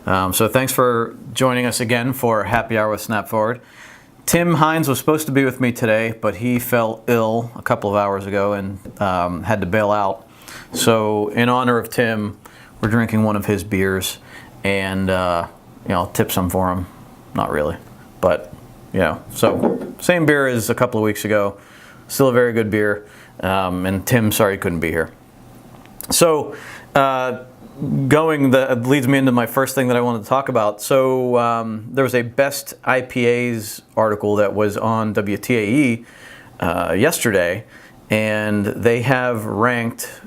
So thanks for joining us again for Happy Hour with Snap Forward. Tim Hines was supposed to be with me today, but he fell ill a couple of hours ago and had to bail out. So in honor of Tim, we're drinking one of his beers, and I'll tip some for him. Not really, but so same beer as a couple of weeks ago. Still a very good beer. And Tim, sorry he couldn't be here. So that leads me into my first thing that I wanted to talk about. So there was a Best IPAs article that was on WTAE yesterday, and they have ranked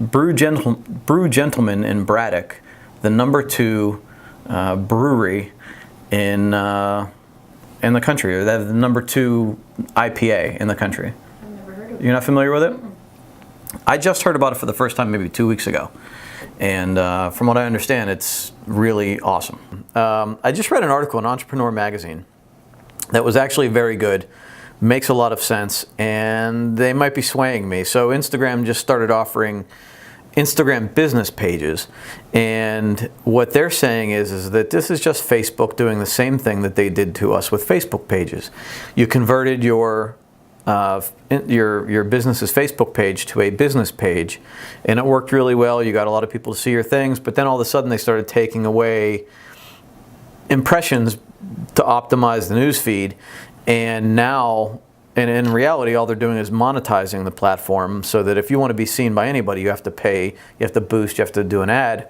Brew Gentleman in Braddock the number 2 brewery in the country, or the number 2 IPA in the country. I've never heard of it. You're not familiar with it? I just heard about it for the first time maybe 2 weeks ago. And from what I understand, it's really awesome. I just read an article in Entrepreneur Magazine that was actually very good, makes a lot of sense, and they might be swaying me. So Instagram just started offering Instagram business pages, and what they're saying is that this is just Facebook doing the same thing that they did to us with Facebook pages. You converted your business's Facebook page to a business page, and it worked really well. You got a lot of people to see your things, but then all of a sudden they started taking away impressions to optimize the news feed, and now, and in reality, all they're doing is monetizing the platform, so that if you want to be seen by anybody, you have to pay, you have to boost, you have to do an ad.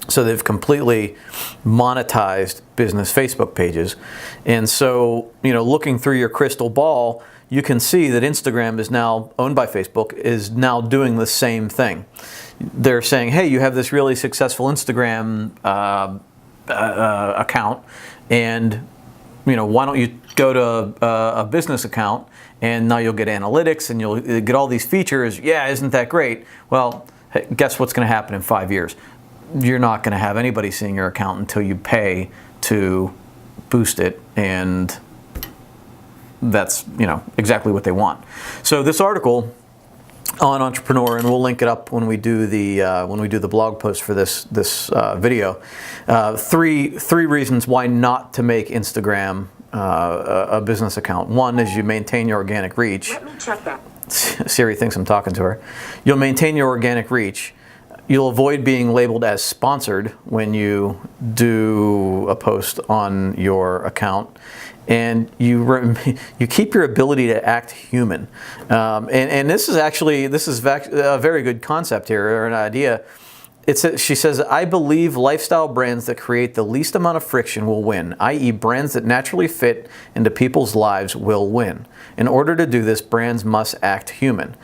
So they've completely monetized business Facebook pages. And so, looking through your crystal ball, you can see that Instagram is now owned by Facebook, is now doing the same thing. They're saying, hey, you have this really successful Instagram account, and why don't you go to a business account, and now you'll get analytics and you'll get all these features. Yeah, isn't that great? Well, guess what's going to happen in 5 years? You're not going to have anybody seeing your account until you pay to boost it, and that's exactly what they want. So this article on Entrepreneur, and we'll link it up when we do the blog post for this video. Three reasons why not to make Instagram a business account. One is you maintain your organic reach. Let me check that. Siri thinks I'm talking to her. You'll maintain your organic reach. You'll avoid being labeled as sponsored when you do a post on your account, and you keep your ability to act human. And this is a very good concept here, or an idea. She says, I believe lifestyle brands that create the least amount of friction will win, i.e. brands that naturally fit into people's lives will win. In order to do this, brands must act human.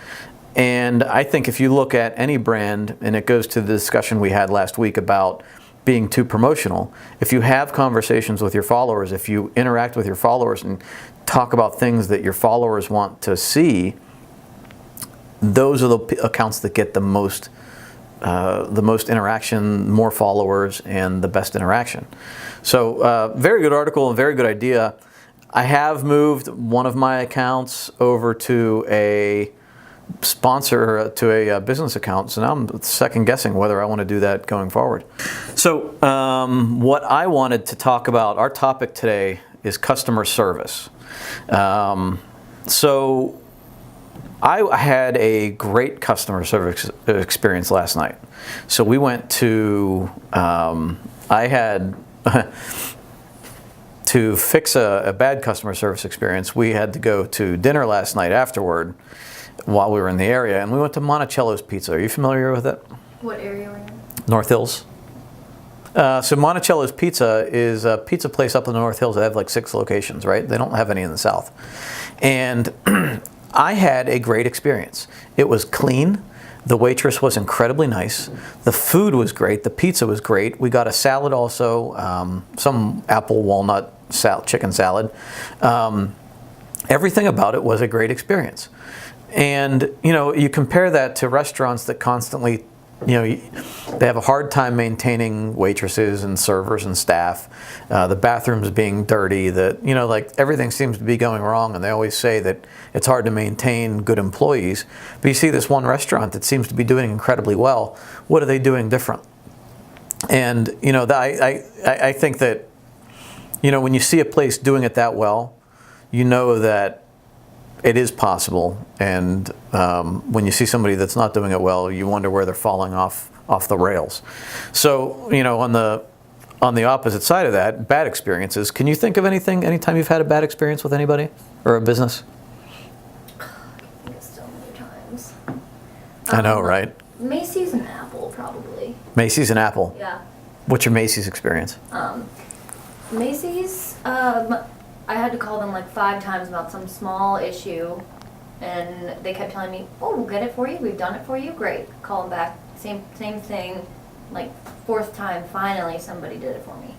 And I think if you look at any brand, and it goes to the discussion we had last week about being too promotional, if you have conversations with your followers, if you interact with your followers and talk about things that your followers want to see, those are the accounts that get the most interaction, more followers, and the best interaction. So very good article, and very good idea. I have moved one of my accounts over to a sponsor, to a business account, so now I'm second guessing whether I want to do that going forward. So what I wanted to talk about, our topic today is customer service. So I had a great customer service experience last night. So we went to, I had, to fix a bad customer service experience, we had to go to dinner last night afterward while we were in the area, and we went to Monticello's Pizza. Are you familiar with it? What area were you in? North Hills. So Monticello's Pizza is a pizza place up in the North Hills. They have like 6 locations, right? They don't have any in the South. And I had a great experience. It was clean. The waitress was incredibly nice. The food was great. The pizza was great. We got a salad also, some apple walnut chicken salad. Everything about it was a great experience. And, you compare that to restaurants that constantly, they have a hard time maintaining waitresses and servers and staff, the bathrooms being dirty, that, like everything seems to be going wrong, and they always say that it's hard to maintain good employees. But you see this one restaurant that seems to be doing incredibly well. What are they doing different? And I think that when you see a place doing it that well, you know that it is possible. And when you see somebody that's not doing it well, you wonder where they're falling off the rails. So on the opposite side of that, bad experiences. Can you think of anytime you've had a bad experience with anybody or a business? So many times. I know, right? Macy's and Apple, probably. Macy's and Apple. Yeah. What's your Macy's experience? Macy's, I had to call them like 5 times about some small issue, and they kept telling me, "Oh, we'll get it for you. We've done it for you. Great." Call them back. Same thing. Like 4th time, finally somebody did it for me.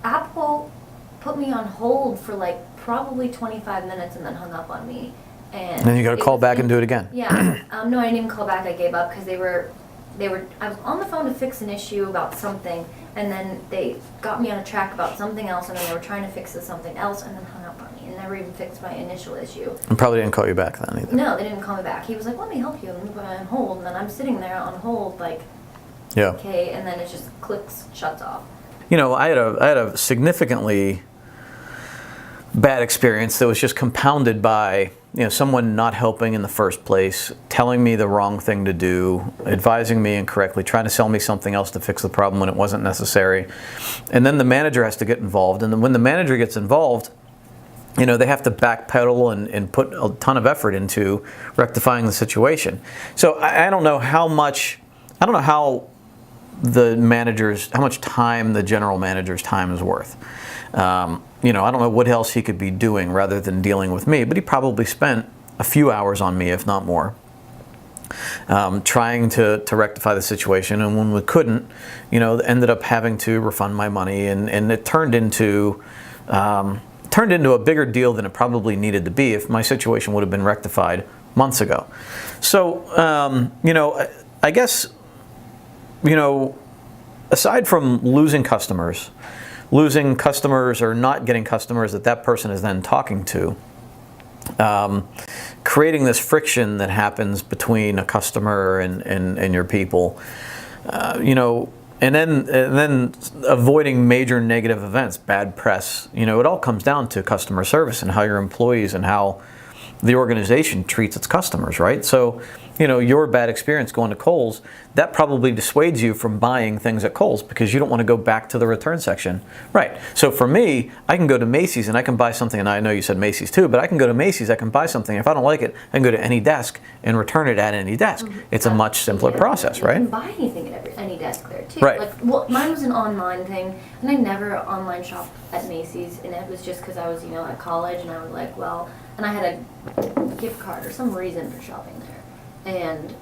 Apple put me on hold for like probably 25 minutes and then hung up on me. And then you got to call back and do it again. Yeah. No, I didn't even call back. I gave up because they were. I was on the phone to fix an issue about something, and then they got me on a track about something else, and then they were trying to fix something else, and then hung up on me and never even fixed my initial issue. And probably didn't call you back then either. No, they didn't call me back. He was like, "Let me help you," and we put me on hold, and then I'm sitting there on hold like, yeah. Okay, and then it just clicks, shuts off. I had a significantly bad experience that was just compounded by someone not helping in the first place, telling me the wrong thing to do, advising me incorrectly, trying to sell me something else to fix the problem when it wasn't necessary. And then the manager has to get involved. And then when the manager gets involved, they have to backpedal and put a ton of effort into rectifying the situation. So I don't know how much how much time the general manager's time is worth. I don't know what else he could be doing rather than dealing with me, but he probably spent a few hours on me, if not more, trying to rectify the situation. And when we couldn't, ended up having to refund my money, and it turned into a bigger deal than it probably needed to be if my situation would have been rectified months ago. So, I guess, aside from losing customers or not getting customers that person is then talking to, creating this friction that happens between a customer and your people, and then avoiding major negative events, bad press, it all comes down to customer service and how your employees and how the organization treats its customers, right? So, your bad experience going to Kohl's, that probably dissuades you from buying things at Kohl's because you don't want to go back to the return section. Right. So for me, I can go to Macy's and I can buy something, and I know you said Macy's too, but I can go to Macy's, I can buy something. If I don't like it, I can go to any desk and return it at any desk. It's a much simpler process, right? You can buy anything at any desk there too. Right. Mine was an online thing, and I never online shopped at Macy's, and it was just because I was, at college, and I was like, well, and I had a gift card or some reason for shopping there. And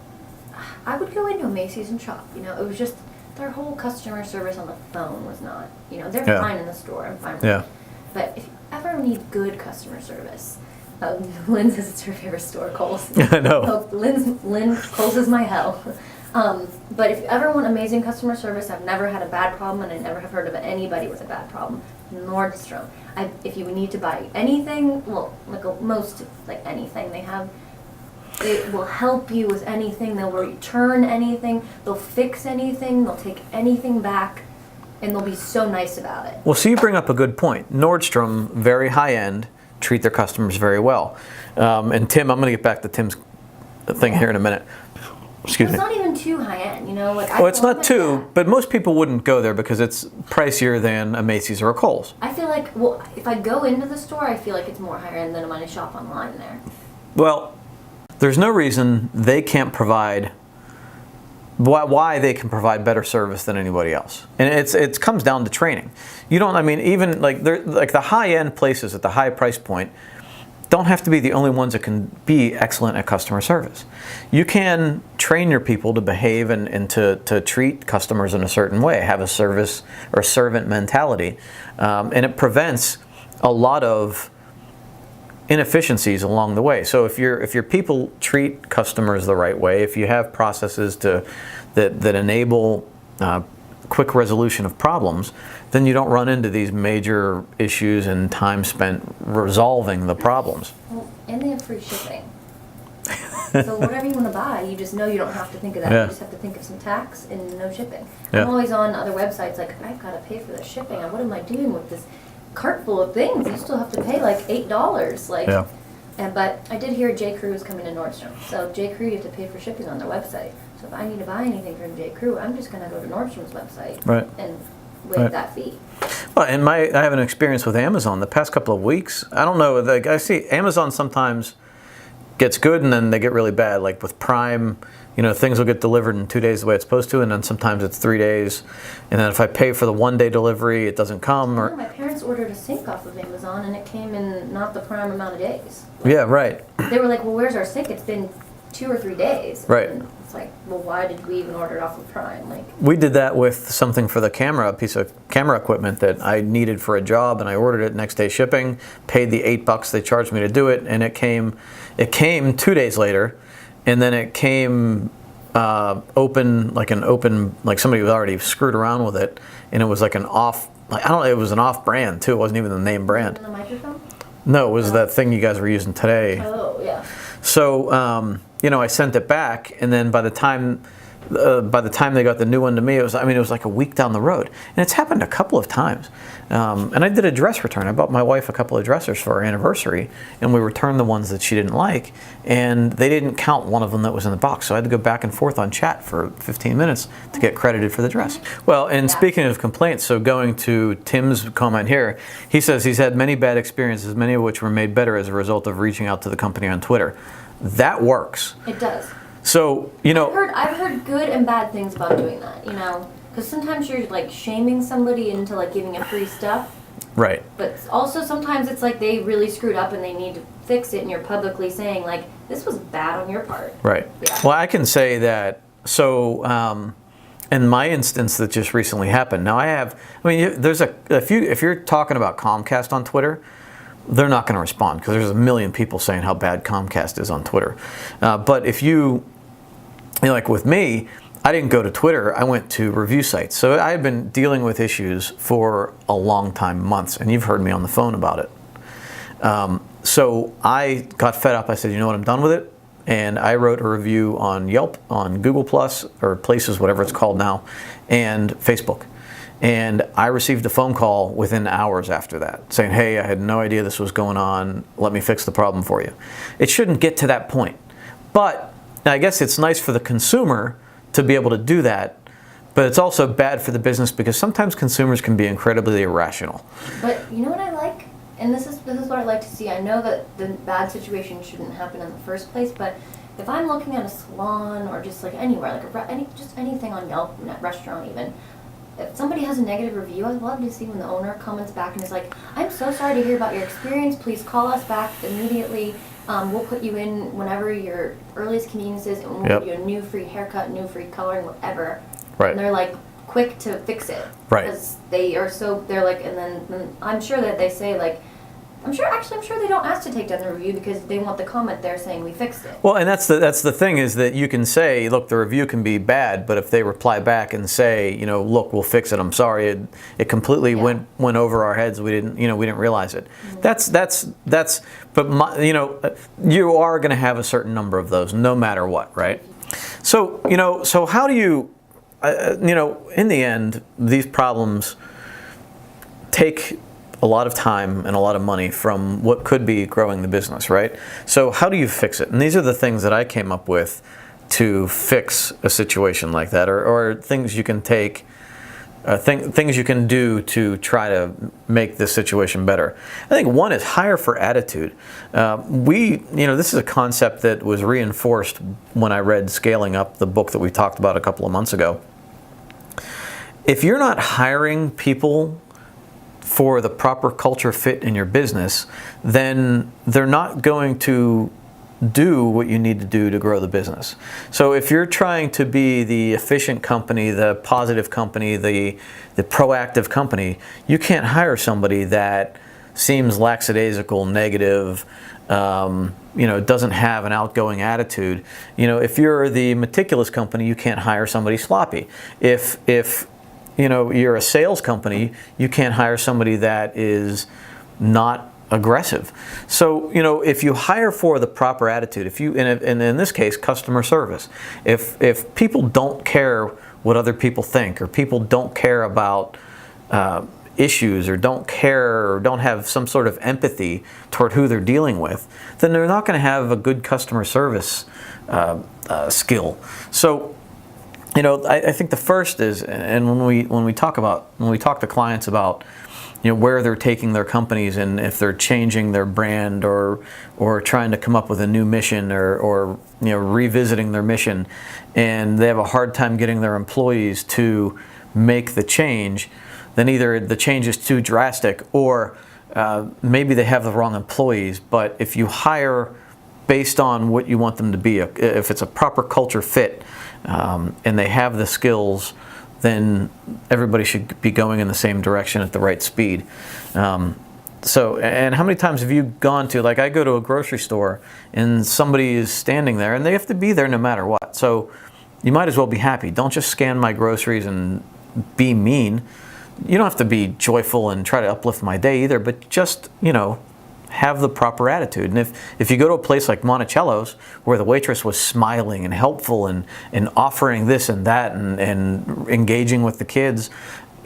I would go into a Macy's and shop. It was just their whole customer service on the phone was not. They're fine in the store. I'm fine with it. But if you ever need good customer service, Lynn says it's her favorite store, Kohl's. I know. Kohl's is my hell. But if you ever want amazing customer service, I've never had a bad problem, and I never have heard of anybody with a bad problem. Nordstrom. If you need to buy anything, like anything they have. It will help you with anything. They'll return anything. They'll fix anything. They'll take anything back. And they'll be so nice about it. Well, so you bring up a good point. Nordstrom, very high end, treat their customers very well. And Tim, I'm going to get back to Tim's thing here in a minute. Excuse me. It's not even too high end, Well, it's not too, but most people wouldn't go there because it's pricier than a Macy's or a Kohl's. I feel like, if I go into the store, I feel like it's more higher end than when I shop online there. Well, there's no reason they can't provide, why they can provide better service than anybody else. And it comes down to training. Even like the high-end places at the high price point don't have to be the only ones that can be excellent at customer service. You can train your people to behave and to treat customers in a certain way, have a service or servant mentality. And it prevents a lot of inefficiencies along the way. So if your people treat customers the right way, if you have processes that enable quick resolution of problems, then you don't run into these major issues and time spent resolving the problems. Well, and they have free shipping. So whatever you want to buy, you just know you don't have to think of that. Yeah. You just have to think of some tax and no shipping. Yeah. I'm always on other websites like, I've got to pay for the shipping. What am I doing with this cart full of things? You still have to pay like $8. Like, Yeah. but I did hear J. Crew is coming to Nordstrom. So J. Crew, you have to pay for shipping on their website. So if I need to buy anything from J. Crew, I'm just going to go to Nordstrom's website Right. and waive Right. that fee. Well, and I have an experience with Amazon the past couple of weeks. I don't know, like I see Amazon sometimes gets good and then they get really bad. Like with Prime, things will get delivered in 2 days the way it's supposed to, and then sometimes it's 3 days. And then if I pay for the 1-day delivery, it doesn't come. No, Or my parents ordered a sink off of Amazon and it came in not the prime amount of days. yeah, right. They were like, well, where's our sink? It's been 2 or 3 days. Right. And it's like, well, why did we even order it off of Prime? Like, We did that with something for the camera, a piece of camera equipment that I needed for a job, and I ordered it next day shipping, paid the $8 they charged me to do it, and it came 2 days later, and then it came open, like somebody was already screwed around with it, and it was like it was an off brand too. It wasn't even the name brand. in the microphone? No, it was that thing you guys were using today. Oh, yeah. So, I sent it back, and then by the time they got the new one to me, it was like a week down the road, and it's happened a couple of times. And I did a dress return. I bought my wife a couple of dressers for our anniversary, and we returned the ones that she didn't like, and they didn't count one of them that was in the box. So I had to go back and forth on chat for 15 minutes to get credited for the dress. Well, and speaking of complaints, so going to Tim's comment here, he says he's had many bad experiences, many of which were made better as a result of reaching out to the company on Twitter. That works. It does. So, I've heard good and bad things about doing that, because sometimes you're like shaming somebody into like giving you free stuff, right. but also sometimes it's like they really screwed up and they need to fix it, and you're publicly saying like, this was bad on your part. Right. Yeah. Well, I can say that. So, in my instance that just recently happened. Now there's if you're talking about Comcast on Twitter, they're not going to respond because there's a million people saying how bad Comcast is on Twitter. But if like with me, I didn't go to Twitter, I went to review sites. So I had been dealing with issues for a long time, months, and you've heard me on the phone about it. So I got fed up. I said, you know what, I'm done with it. And I wrote a review on Yelp, on Google Plus, or Places, whatever it's called now, and Facebook. And I received a phone call within hours after that saying, hey, I had no idea this was going on. Let me fix the problem for you. It shouldn't get to that point. But I guess it's nice for the consumer to be able to do that. But it's also bad for the business because sometimes consumers can be incredibly irrational. But you know what I like? And this is what I like to see. I know that the bad situation shouldn't happen in the first place, but if I'm looking at a salon or just like anywhere, like just anything on Yelp, restaurant even, if somebody has a negative review, I'd love to see when the owner comments back and is like, I'm so sorry to hear about your experience. Please call us back immediately. We'll put you in whenever your earliest convenience is, and we'll give you a new free haircut, new free coloring, whatever. Right. And they're like quick to fix it. Right. Because they're like, and then I'm sure that they say like, I'm sure they don't ask to take down the review because they want the comment there saying we fixed it. Well, and that's the thing is that you can say, look, the review can be bad, but if they reply back and say, look, we'll fix it. I'm sorry, it completely went over our heads. We didn't realize it. Mm-hmm. But you are going to have a certain number of those, no matter what, right? So so how do you, in the end, these problems take a lot of time and a lot of money from what could be growing the business, right? So how do you fix it? And these are the things that I came up with to fix a situation like that, or things you can take, things you can do to try to make this situation better. I think one is hire for attitude. This is a concept that was reinforced when I read Scaling Up, the book that we talked about a couple of months ago. If you're not hiring people for the proper culture fit in your business, then they're not going to do what you need to do to grow the business. So if you're trying to be the efficient company, the positive company, the proactive company, you can't hire somebody that seems lackadaisical, negative, doesn't have an outgoing attitude. If you're the meticulous company, you can't hire somebody sloppy. If you're a sales company, you can't hire somebody that is not aggressive. So, if you hire for the proper attitude, if you, and in this case, customer service, if people don't care what other people think, or people don't care about issues, or don't care, or don't have some sort of empathy toward who they're dealing with, then they're not going to have a good customer service skill. So, I think the first is, and when we talk to clients about where they're taking their companies, and if they're changing their brand, or trying to come up with a new mission, or revisiting their mission, and they have a hard time getting their employees to make the change, then either the change is too drastic, or maybe they have the wrong employees. But if you hire based on what you want them to be, if it's a proper culture fit, and they have the skills, then everybody should be going in the same direction at the right speed. So, and how many times have you gone to, like, I go to a grocery store and somebody is standing there and they have to be there no matter what. So you might as well be happy. Don't just scan my groceries and be mean. You don't have to be joyful and try to uplift my day either, but just, have the proper attitude. And if you go to a place like Monticello's, where the waitress was smiling and helpful and offering this and that, and engaging with the kids,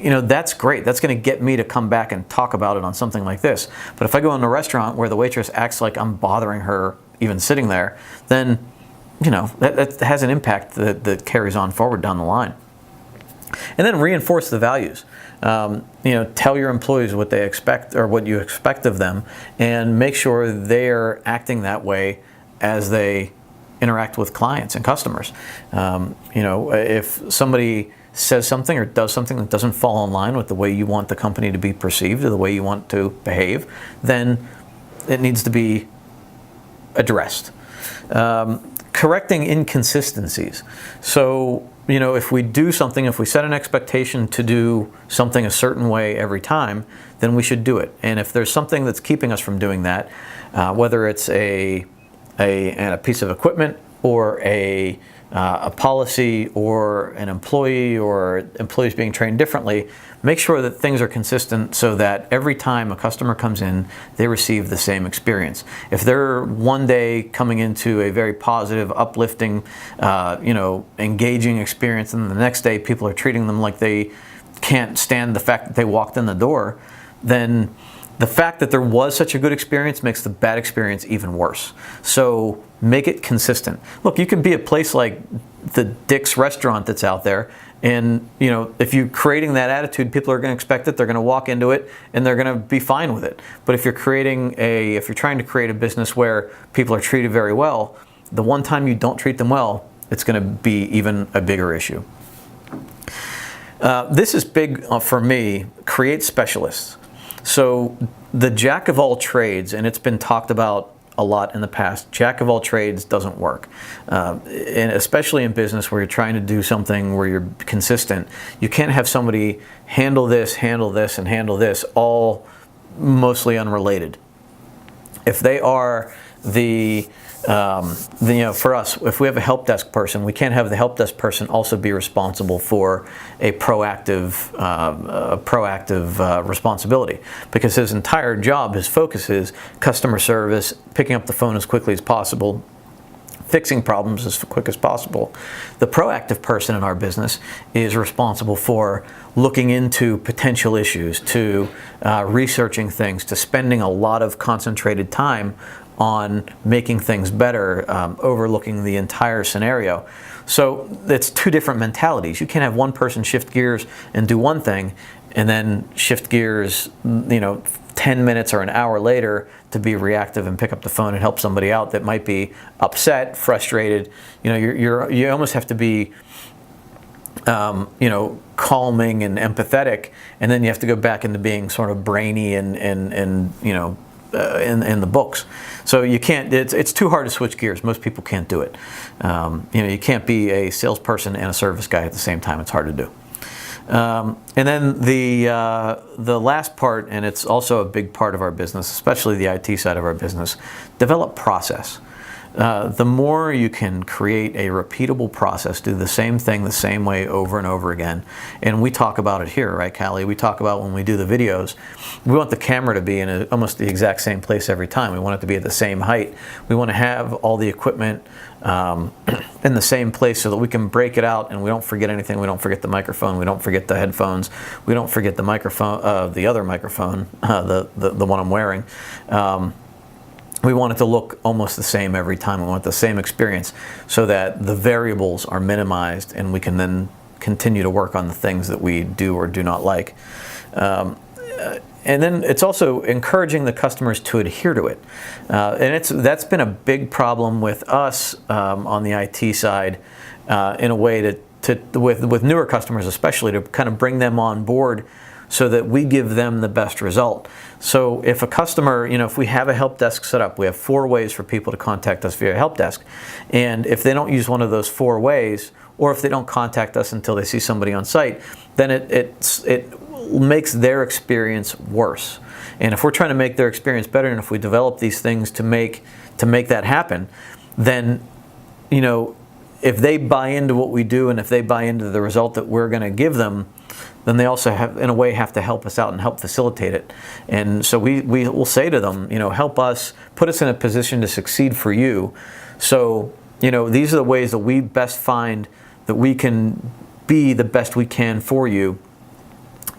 that's great. That's going to get me to come back and talk about it on something like this. But if I go in a restaurant where the waitress acts like I'm bothering her even sitting there, then that has an impact that carries on forward down the line. And then reinforce the values. Tell your employees what they expect, or what you expect of them, and make sure they're acting that way as they interact with clients and customers. If somebody says something or does something that doesn't fall in line with the way you want the company to be perceived, or the way you want to behave, then it needs to be addressed. Correcting inconsistencies. So, if we do something, if we set an expectation to do something a certain way every time, then we should do it. And if there's something that's keeping us from doing that, whether it's a piece of equipment, or a policy, or an employee, or employees being trained differently, make sure that things are consistent so that every time a customer comes in, they receive the same experience. If they're one day coming into a very positive, uplifting, engaging experience, and the next day people are treating them like they can't stand the fact that they walked in the door, then the fact that there was such a good experience makes the bad experience even worse. So make it consistent. Look, you can be a place like the Dick's restaurant that's out there, and if you're creating that attitude, people are going to expect it. They're going to walk into it and they're going to be fine with it. But if you're trying to create a business where people are treated very well, the one time you don't treat them well, it's going to be even a bigger issue. This is big for me. Create specialists. So the jack of all trades, and it's been talked about a lot in the past, jack of all trades doesn't work. And especially in business where you're trying to do something where you're consistent, you can't have somebody handle this, and handle this, all mostly unrelated. If they are for us, if we have a help desk person, we can't have the help desk person also be responsible for a proactive responsibility, because his entire job, his focus is customer service, picking up the phone as quickly as possible, fixing problems as quick as possible. The proactive person in our business is responsible for looking into potential issues, to researching things, to spending a lot of concentrated time on making things better, overlooking the entire scenario. So it's two different mentalities. You can't have one person shift gears and do one thing, and then shift gears 10 minutes or an hour later to be reactive and pick up the phone and help somebody out that might be upset, frustrated. You almost have to be calming and empathetic, and then you have to go back into being sort of brainy and in the books. So you can't, it's too hard to switch gears. Most people can't do it. You can't be a salesperson and a service guy at the same time. It's hard to do. And then the last part, and it's also a big part of our business, especially the IT side of our business, develop process. the more you can create a repeatable process, do the same thing the same way over and over again. And we talk about it here, right, Callie? We talk about when we do the videos, we want the camera to be in almost the exact same place every time. We want it to be at the same height. We want to have all the equipment in the same place so that we can break it out and we don't forget anything. We don't forget the microphone. We don't forget the headphones. We don't forget the microphone, the other microphone, the one I'm wearing. We want it to look almost the same every time. We want the same experience so that the variables are minimized and we can then continue to work on the things that we do or do not like. And then it's also encouraging the customers to adhere to it. And that's been a big problem with us on the IT side in a way with newer customers especially, to kind of bring them on board so that we give them the best result. So if a customer, if we have a help desk set up, we have 4 ways for people to contact us via help desk. And if they don't use one of those 4 ways, or if they don't contact us until they see somebody on site, then it makes their experience worse. And if we're trying to make their experience better, and if we develop these things to make that happen, then, if they buy into what we do and if they buy into the result that we're going to give them, then they also in a way have to help us out and help facilitate it. And so we will say to them, help us, put us in a position to succeed for you. So, these are the ways that we best find that we can be the best we can for you.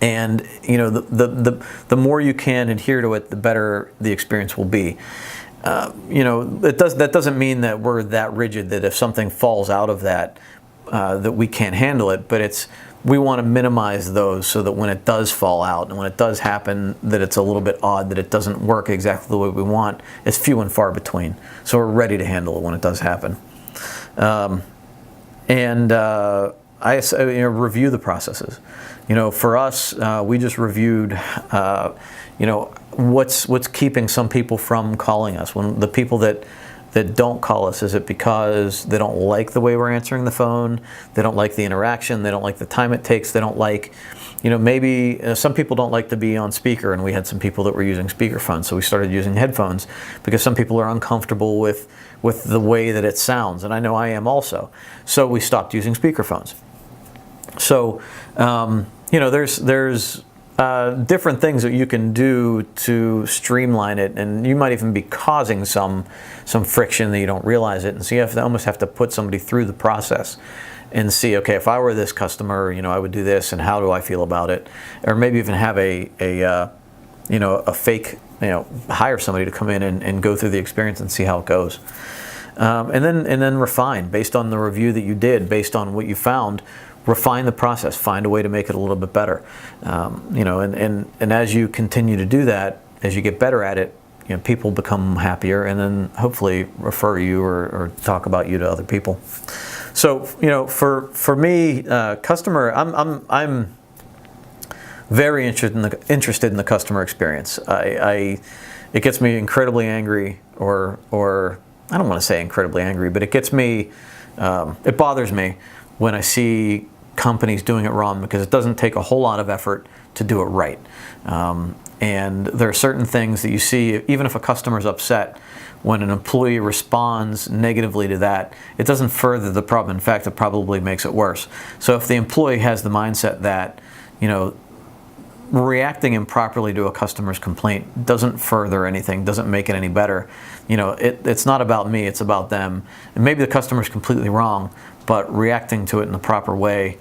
And, the more you can adhere to it, the better the experience will be. That doesn't mean that we're that rigid that if something falls out of that, that we can't handle it, but we want to minimize those so that when it does fall out and when it does happen that it's a little bit odd, that it doesn't work exactly the way we want, it's few and far between. So we're ready to handle it when it does happen. I review the processes. For us, we just reviewed, what's keeping some people from calling us. When the people that don't call us, is it because they don't like the way we're answering the phone? They don't like the interaction. They don't like the time it takes. They don't like, maybe some people don't like to be on speaker, and we had some people that were using speakerphones, so we started using headphones because some people are uncomfortable with the way that it sounds, and I know I am also. So we stopped using speakerphones. So, there's different things that you can do to streamline it, and you might even be causing some friction that you don't realize it. And so you almost have to put somebody through the process and see, okay, if I were this customer, I would do this, and how do I feel about it? Or maybe even have a fake, hire somebody to come in and go through the experience and see how it goes. And then refine based on the review that you did, based on what you found. Refine the process, find a way to make it a little bit better. And as you continue to do that, as you get better at it, people become happier, and then hopefully refer you or talk about you to other people. So, for me, customer, I'm very interested in the customer experience. It gets me incredibly angry, or I don't want to say incredibly angry, but it gets me, it bothers me when I see companies doing it wrong, because it doesn't take a whole lot of effort to do it right. And there are certain things that you see, even if a customer's upset, when an employee responds negatively to that, it doesn't further the problem. In fact, it probably makes it worse. So if the employee has the mindset that, reacting improperly to a customer's complaint doesn't further anything, doesn't make it any better. It's not about me, it's about them. And maybe the customer's completely wrong, but reacting to it in the proper way,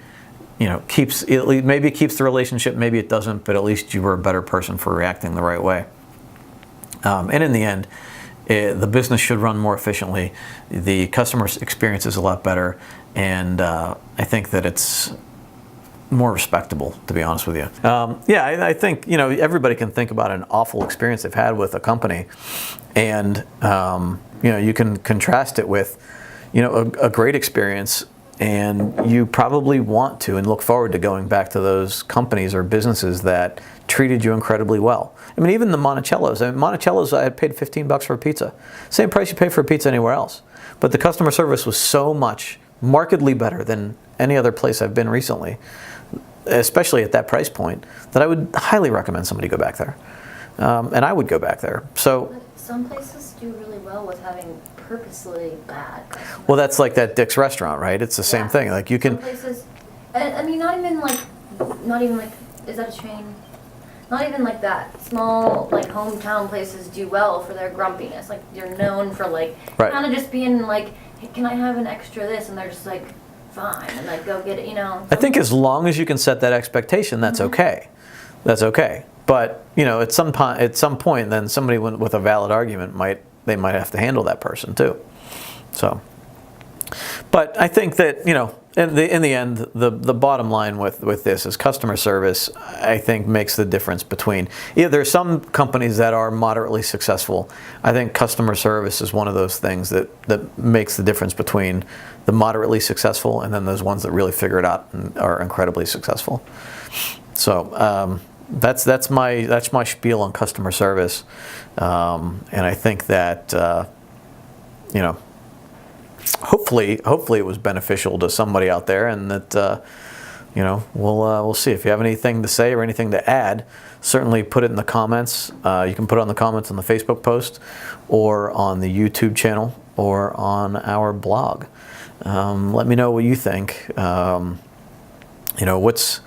maybe it keeps the relationship, maybe it doesn't, but at least you were a better person for reacting the right way. And in the end, the business should run more efficiently. The customer experience is a lot better, and I think that it's more respectable, to be honest with you. I think everybody can think about an awful experience they've had with a company, and you can contrast it with a great experience, and you probably want to and look forward to going back to those companies or businesses that treated you incredibly well. I mean, even the Monticello's. Monticello's, I had paid $15 for a pizza. Same price you pay for a pizza anywhere else. But the customer service was so much, markedly better than any other place I've been recently, especially at that price point, that I would highly recommend somebody go back there. And I would go back there. So some places do really well with having purposely bad customer. Well, that's like that Dick's restaurant, right? It's the same Yeah. thing. Like you Some can, places, I mean, not even like, is that a chain? Not even like that. Small, like, hometown places do well for their grumpiness. Like, you're known for, like, Right. kind of just being like, hey, can I have an extra this? And they're just like, fine. And, like, go get it, you know. I think as long as you can set that expectation, that's okay. That's okay. But, you know, at some point, then somebody with a valid argument might have to handle that person too. So, but I think that, you know, in the end, the bottom line with this is customer service, I think, makes the difference between, yeah, there's some companies that are moderately successful. I think customer service is one of those things that makes the difference between the moderately successful and then those ones that really figure it out and are incredibly successful. So that's my spiel on customer service, and I think that you know, hopefully it was beneficial to somebody out there, and that you know, we'll see. If you have anything to say or anything to add, certainly put it in the comments. You can put it on the comments on the Facebook post, or on the YouTube channel, or on our blog. Let me know what you think. You know, what's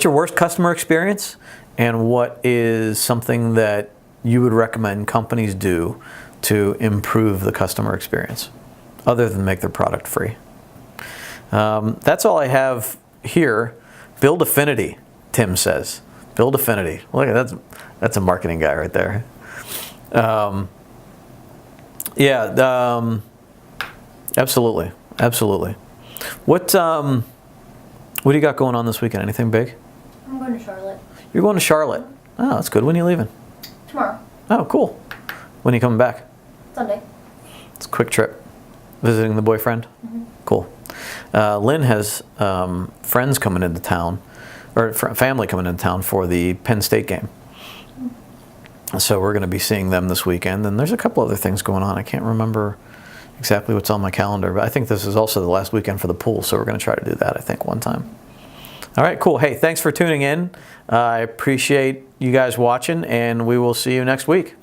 your worst customer experience, and what is something that you would recommend companies do to improve the customer experience, other than make their product free. That's all I have here. Build affinity, Tim says. Build affinity. Look, that's a marketing guy right there. Yeah, absolutely, absolutely. What do you got going on this weekend? Anything big? I'm going to Charlotte You're going to Charlotte. Oh, that's good. When are you leaving? tomorrow, Oh, cool. When are you coming back? Sunday. It's a quick trip. Visiting the boyfriend? Cool. Lynn has friends coming into town, or family coming into town for the Penn State game. So we're going to be seeing them this weekend. And there's a couple other things going on. I can't remember exactly what's on my calendar, but I think this is also the last weekend for the pool, so we're going to try to do that, I think, one time. All right, cool. Hey, thanks for tuning in. I appreciate you guys watching, and we will see you next week.